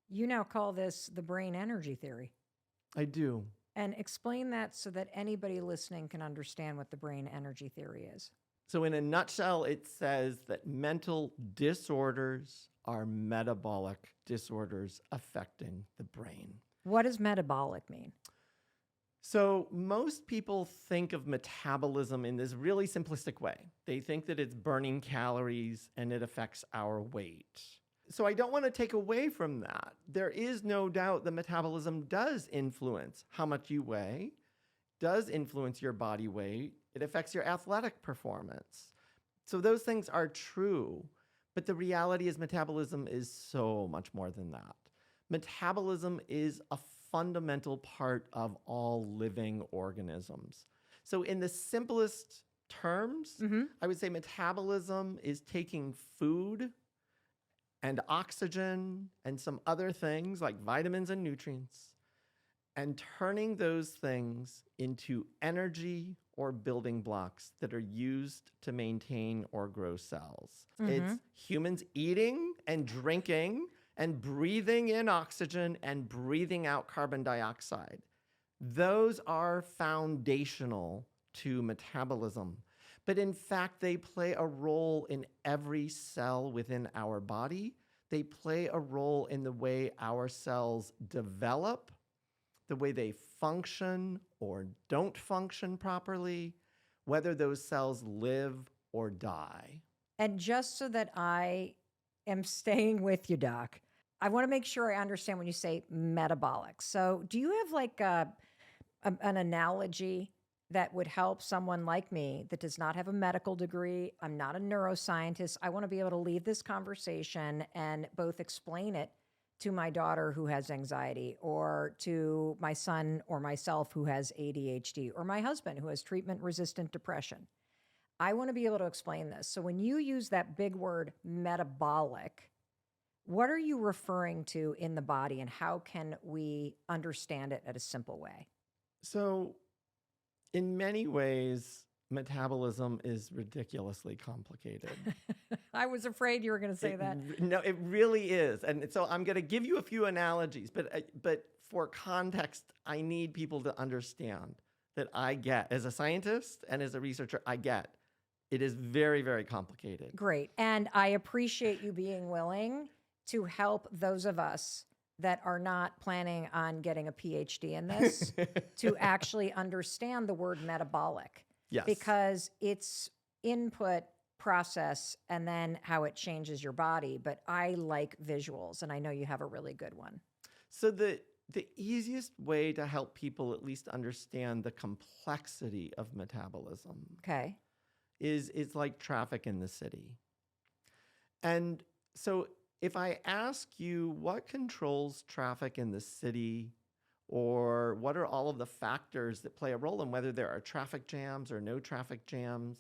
You now call this the brain energy theory. I do. And explain that so that anybody listening can understand what the brain energy theory is. So, in a nutshell, it says that mental disorders are metabolic disorders affecting the brain. What does metabolic mean? So, most people think of metabolism in this really simplistic way. They think that it's burning calories and it affects our weight. So, I don't want to take away from that. There is no doubt that metabolism does influence how much you weigh, does influence your body weight. It affects your athletic performance. So those things are true, but the reality is metabolism is so much more than that. Metabolism is a fundamental part of all living organisms. So in the simplest terms, I would say metabolism is taking food and oxygen and some other things like vitamins and nutrients and turning those things into energy or building blocks that are used to maintain or grow cells. It's humans eating and drinking and breathing in oxygen and breathing out carbon dioxide. Those are foundational to metabolism. But in fact, they play a role in every cell within our body. They play a role in the way our cells develop, the way they function or don't function properly, whether those cells live or die. And just so that I am staying with you, Doc, I want to make sure I understand when you say metabolic. So do you have like an analogy that would help someone like me that does not have a medical degree? I'm not a neuroscientist. I want to be able to leave this conversation and both explain it to my daughter who has anxiety, or to my son or myself who has ADHD, or my husband who has treatment-resistant depression. I want to be able to explain this. So when you use that big word metabolic, what are you referring to in the body, and how can we understand it in a simple way? So in many ways, metabolism is ridiculously complicated. I was afraid you were going to say that. No, it really is. And so I'm going to give you a few analogies, but for context, I need people to understand that I get, as a scientist and as a researcher, I get it is very, very complicated. Great. And I appreciate you being willing to help those of us that are not planning on getting a PhD in this to actually understand the word metabolic. Yes. Because it's input, process, and then how it changes your body. But I like visuals, and I know you have a really good one. So the easiest way to help people at least understand the complexity of metabolism is like traffic in the city. And so if I ask you what controls traffic in the city, or what are all of the factors that play a role in whether there are traffic jams or no traffic jams?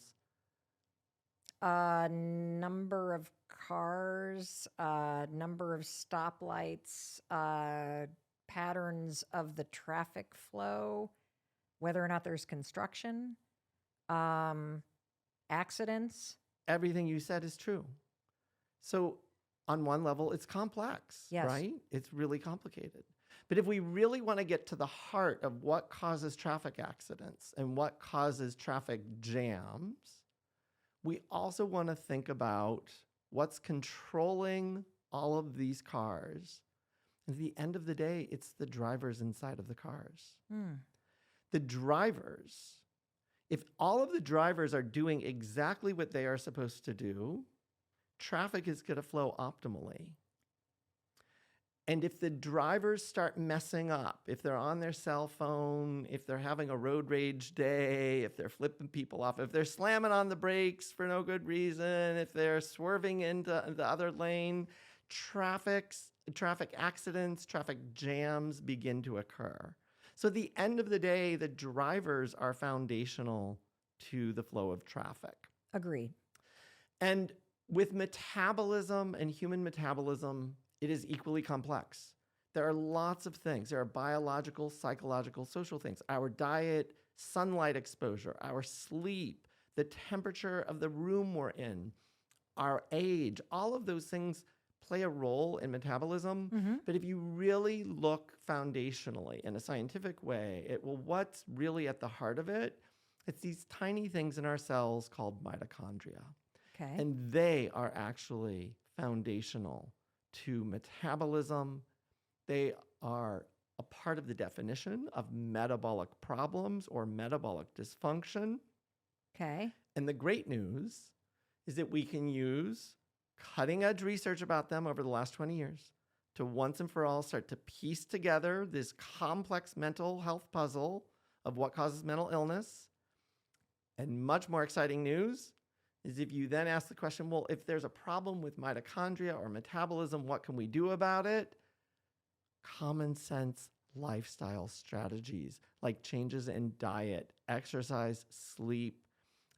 Number of cars, number of stoplights, patterns of the traffic flow, whether or not there's construction, accidents. Everything you said is true. So on one level, it's complex, right? It's really complicated. But if we really want to get to the heart of what causes traffic accidents and what causes traffic jams, we also want to think about what's controlling all of these cars. At the end of the day, it's the drivers inside of the cars. The drivers, if all of the drivers are doing exactly what they are supposed to do, traffic is going to flow optimally. And if the drivers start messing up, if they're on their cell phone, if they're having a road rage day, if they're flipping people off, if they're slamming on the brakes for no good reason, if they're swerving into the other lane, traffic accidents, traffic jams begin to occur. So at the end of the day, the drivers are foundational to the flow of traffic. Agreed. And with metabolism and human metabolism, it is equally complex. There are lots of things. There are biological, psychological, social things. Our diet, sunlight exposure, our sleep, the temperature of the room we're in, our age, all of those things play a role in metabolism. Mm-hmm. But if you really look foundationally in a scientific way what's really at the heart of it, it's these tiny things in our cells called mitochondria. Okay. And they are actually foundational to metabolism. They are a part of the definition of metabolic problems or metabolic dysfunction. Okay. And the great news is that we can use cutting edge research about them over the last 20 years to once and for all start to piece together this complex mental health puzzle of what causes mental illness. And much more exciting news is if you then ask the question, well, if there's a problem with mitochondria or metabolism, what can we do about it? Common sense lifestyle strategies like changes in diet, exercise, sleep,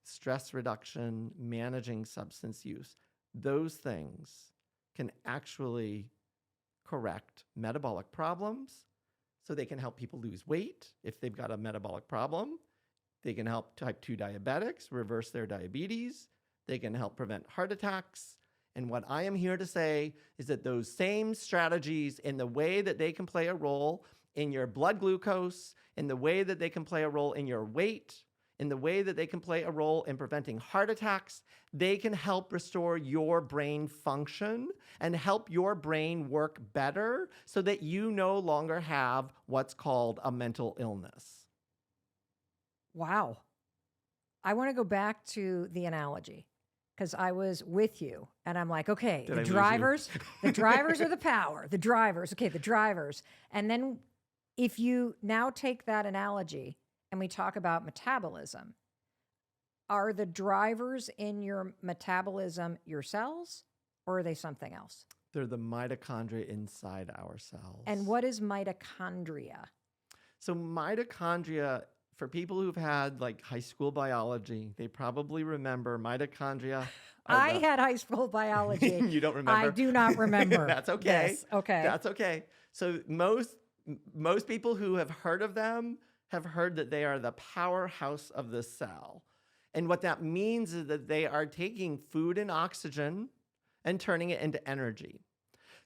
stress reduction, managing substance use. Those things can actually correct metabolic problems. So they can help people lose weight if they've got a metabolic problem. They can help type 2 diabetics reverse their diabetes. They can help prevent heart attacks. And what I am here to say is that those same strategies, in the way that they can play a role in your blood glucose, in the way that they can play a role in your weight, in the way that they can play a role in preventing heart attacks, they can help restore your brain function and help your brain work better so that you no longer have what's called a mental illness. Wow. I want to go back to the analogy because I was with you and I'm like, okay, Did I the lose you? the drivers are the power, the drivers. Okay, the drivers. And then if you now take that analogy and we talk about metabolism, are the drivers in your metabolism your cells or are they something else? They're the mitochondria inside our cells. And what is mitochondria? So mitochondria, for people who've had like high school biology, they probably remember mitochondria. I had high school biology. You don't remember? I do not remember. That's okay. Yes, okay. That's okay. So most people who have heard of them have heard that they are the powerhouse of the cell. And what that means is that they are taking food and oxygen and turning it into energy.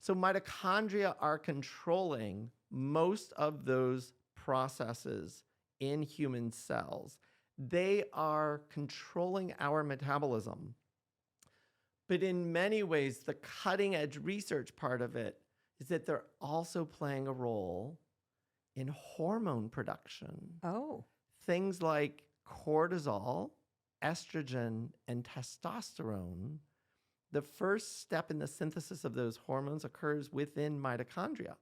So mitochondria are controlling most of those processes in human cells. They are controlling our metabolism. But in many ways, the cutting edge research part of it is that they're also playing a role in hormone production. Oh. Things like cortisol, estrogen, and testosterone. The first step in the synthesis of those hormones occurs within mitochondria.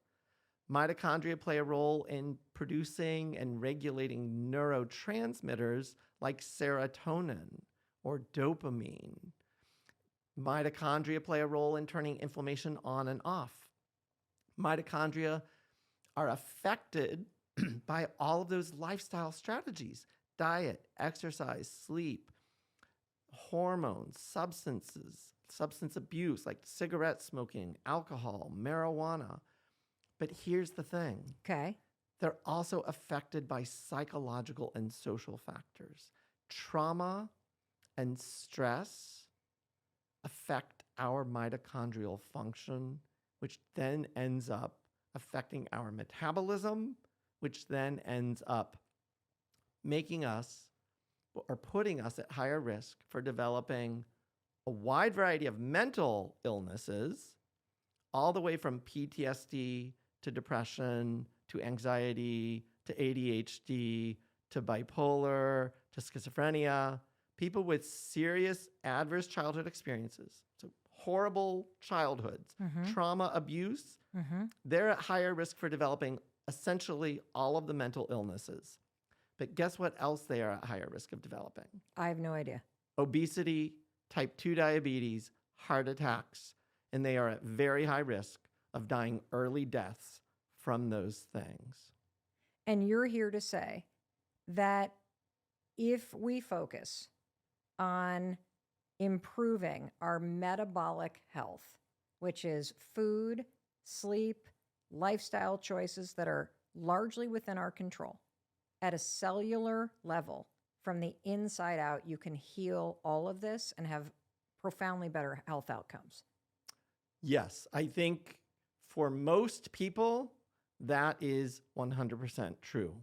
Mitochondria play a role in producing and regulating neurotransmitters like serotonin or dopamine. Mitochondria play a role in turning inflammation on and off. Mitochondria are affected by all of those lifestyle strategies: diet, exercise, sleep, hormones, substances, substance abuse like cigarette smoking, alcohol, marijuana. But here's the thing. Okay. They're also affected by psychological and social factors. Trauma and stress affect our mitochondrial function, which then ends up affecting our metabolism, which then ends up making us or putting us at higher risk for developing a wide variety of mental illnesses, all the way from PTSD to depression, to anxiety, to ADHD, to bipolar, to schizophrenia, people with serious adverse childhood experiences, so horrible childhoods, trauma, abuse, they're at higher risk for developing essentially all of the mental illnesses. But guess what else they are at higher risk of developing? I have no idea. Obesity, type 2 diabetes, heart attacks, and they are at very high risk of dying early deaths from those things. And you're here to say that if we focus on improving our metabolic health, which is food, sleep, lifestyle choices that are largely within our control, at a cellular level, from the inside out, you can heal all of this and have profoundly better health outcomes. Yes, I think for most people, that is 100% true.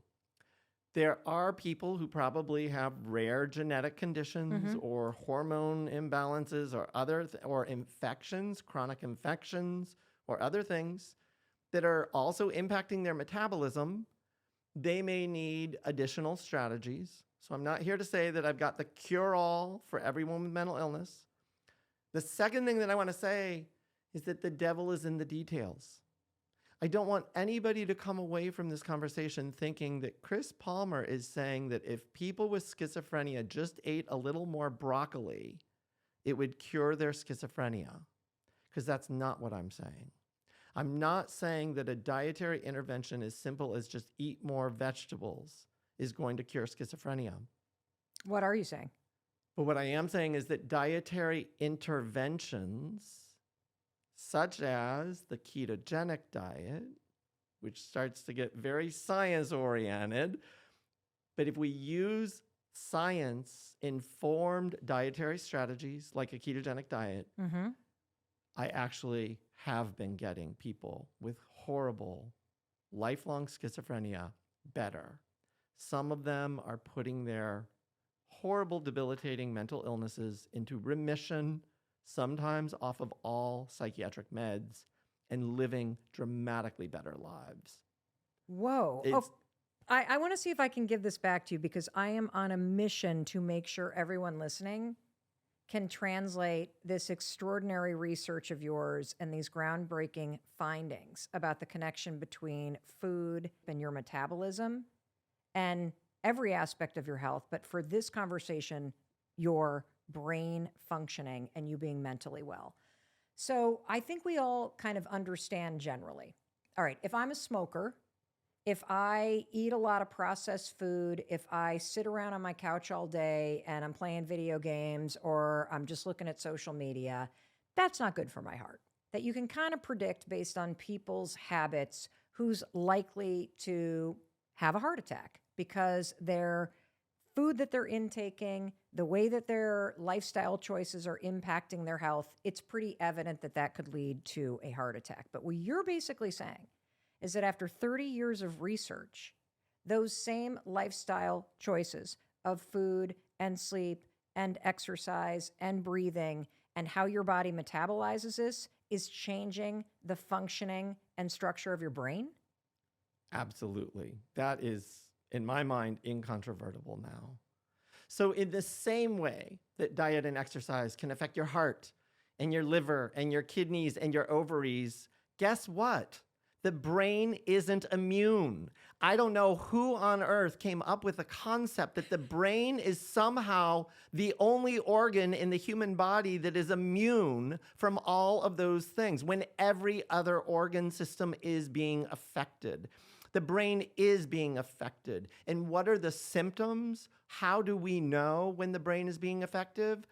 There are people who probably have rare genetic conditions or hormone imbalances or or infections, chronic infections or other things that are also impacting their metabolism. They may need additional strategies. So I'm not here to say that I've got the cure-all for everyone with mental illness. The second thing that I want to say is that the devil is in the details. I don't want anybody to come away from this conversation thinking that Chris Palmer is saying that if people with schizophrenia just ate a little more broccoli, it would cure their schizophrenia, because that's not what I'm saying. I'm not saying that a dietary intervention as simple as just eat more vegetables is going to cure schizophrenia. What are you saying? But what I am saying is that dietary interventions, such as the ketogenic diet, which starts to get very science-oriented, but if we use science-informed dietary strategies like a ketogenic diet, I actually have been getting people with horrible, lifelong schizophrenia better. Some of them are putting their horrible, debilitating mental illnesses into remission, sometimes off of all psychiatric meds, and living dramatically better lives. Whoa. I want to see if I can give this back to you, because I am on a mission to make sure everyone listening can translate this extraordinary research of yours and these groundbreaking findings about the connection between food and your metabolism and every aspect of your health. But for this conversation, your brain functioning and you being mentally well. So I think we all kind of understand generally. All right, if I'm a smoker, if I eat a lot of processed food, if I sit around on my couch all day and I'm playing video games or I'm just looking at social media, that's not good for my heart. That you can kind of predict based on people's habits who's likely to have a heart attack, because their food that they're intaking, the way that their lifestyle choices are impacting their health, it's pretty evident that that could lead to a heart attack. But what you're basically saying is that after 30 years of research, those same lifestyle choices of food and sleep and exercise and breathing and how your body metabolizes this is changing the functioning and structure of your brain? Absolutely. That is, in my mind, incontrovertible now. So in the same way that diet and exercise can affect your heart and your liver and your kidneys and your ovaries, guess what? The brain isn't immune. I don't know who on earth came up with the concept that the brain is somehow the only organ in the human body that is immune from all of those things when every other organ system is being affected. The brain is being affected. And what are the symptoms? How do we know when the brain is being affected?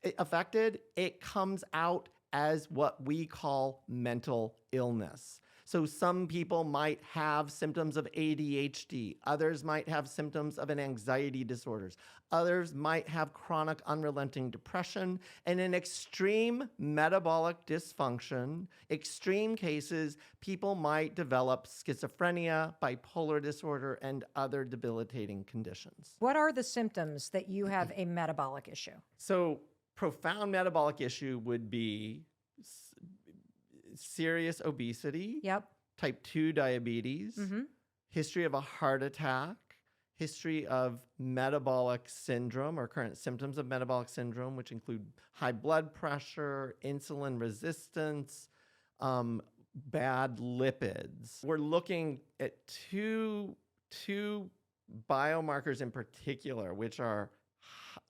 It comes out as what we call mental illness. So some people might have symptoms of ADHD. Others might have symptoms of an anxiety disorders. Others might have chronic unrelenting depression and an extreme metabolic dysfunction. Extreme cases, people might develop schizophrenia, bipolar disorder, and other debilitating conditions. What are the symptoms that you have a metabolic issue? So profound metabolic issue would be serious obesity, type 2 diabetes, history of a heart attack, history of metabolic syndrome or current symptoms of metabolic syndrome, which include high blood pressure, insulin resistance, bad lipids. We're looking at two biomarkers in particular, which are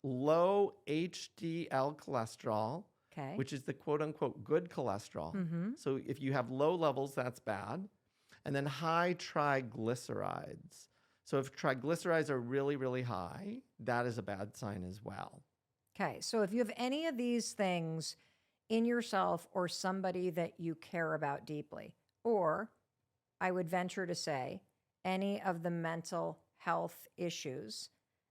low HDL cholesterol, which is the quote unquote good cholesterol. So if you have low levels, that's bad. And then high triglycerides. So if triglycerides are really, really high, that is a bad sign as well. Okay. So if you have any of these things in yourself or somebody that you care about deeply, or I would venture to say any of the mental health issues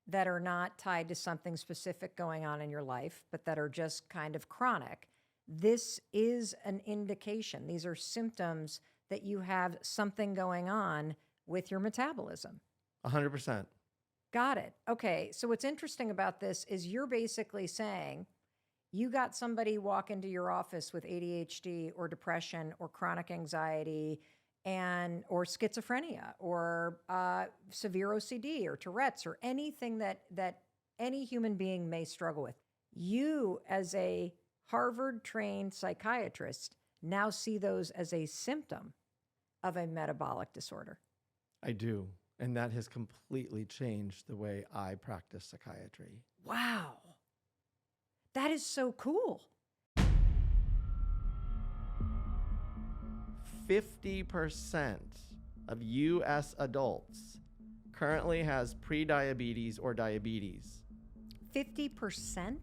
that are not tied to something specific going on in your life, but that are just kind of chronic, this is an indication. These are symptoms that you have something going on with your metabolism. 100%. Got it. Okay. So what's interesting about this is you're basically saying you got somebody walk into your office with ADHD or depression or chronic anxiety and or schizophrenia or severe OCD or Tourette's or anything that any human being may struggle with. You, as a Harvard-trained psychiatrist, now see those as a symptom of a metabolic disorder. I do. And that has completely changed the way I practice psychiatry. Wow. That is so cool. 50% of US adults currently has prediabetes or diabetes. 50%?